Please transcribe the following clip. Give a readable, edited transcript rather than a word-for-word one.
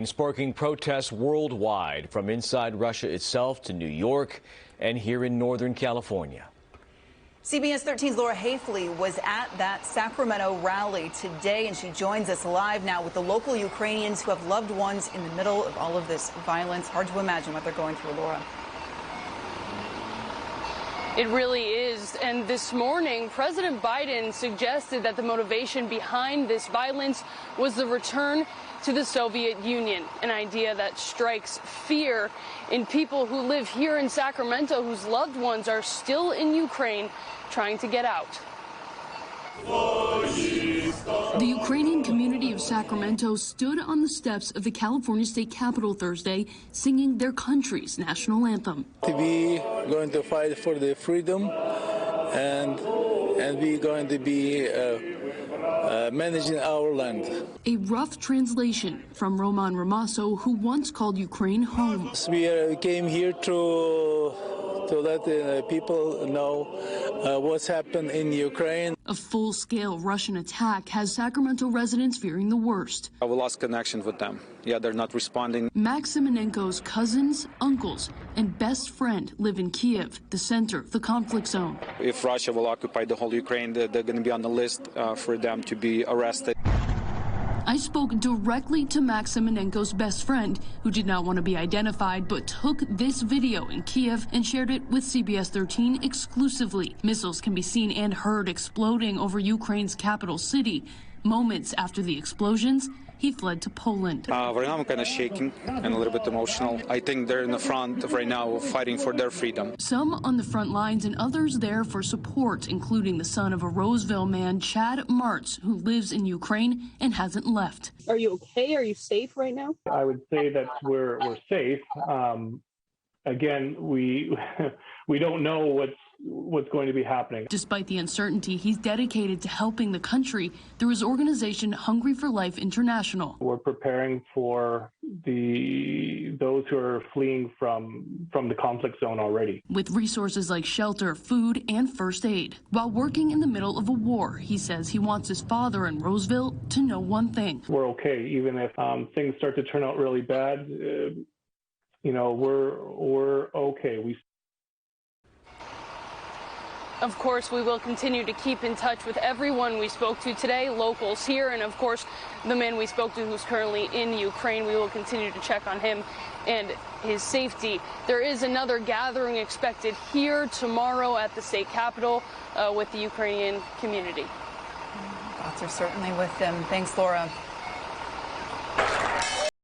Sparking protests worldwide, from inside Russia itself to New York and here in Northern California. CBS 13's Laura Hafley was at that Sacramento rally today, and she joins us live now with the local Ukrainians who have loved ones in the middle of all of this violence. Hard to imagine what they're going through, Laura. It really is. And this morning, President Biden suggested that the motivation behind this violence was the return to the Soviet Union, an idea that strikes fear in people who live here in Sacramento whose loved ones are still in Ukraine trying to get out. The Ukrainian community of Sacramento stood on the steps of the California State Capitol Thursday singing their country's national anthem. We going to fight for the freedom, and we're going to be managing our land. A rough translation from Roman Ramasso, who once called Ukraine home. We came here to let people know what's happened in Ukraine. A full-scale Russian attack has Sacramento residents fearing the worst. We lost connection with them. Yeah, they're not responding. Max Simonenko's cousins, uncles, and best friend live in Kiev, the center of the conflict zone. If Russia will occupy the whole Ukraine, they're going to be on the list for them to be arrested. I spoke directly to Max Simonenko's best friend, who did not want to be identified, but took this video in Kiev and shared it with CBS 13 exclusively. Missiles can be seen and heard exploding over Ukraine's capital city. Moments after the explosions, he fled to Poland. Right now I'm kind of shaking and a little bit emotional. I think they're in the front right now fighting for their freedom. Some on the front lines and others there for support, including the son of a Roseville man, Chad Martz, who lives in Ukraine and hasn't left. Are you okay? Are you safe right now? I would say that we're safe. Again, we don't know what's going to be happening. Despite the uncertainty, he's dedicated to helping the country through his organization, Hungry for Life International. We're preparing for those who are fleeing from the conflict zone already. With resources like shelter, food, and first aid. While working in the middle of a war, he says he wants his father in Roseville to know one thing. We're okay, even if things start to turn out really bad. We're okay. Of course, we will continue to keep in touch with everyone we spoke to today, locals here, and of course, the man we spoke to who's currently in Ukraine. We will continue to check on him and his safety. There is another gathering expected here tomorrow at the state capitol with the Ukrainian community. Thoughts are certainly with them. Thanks, Laura.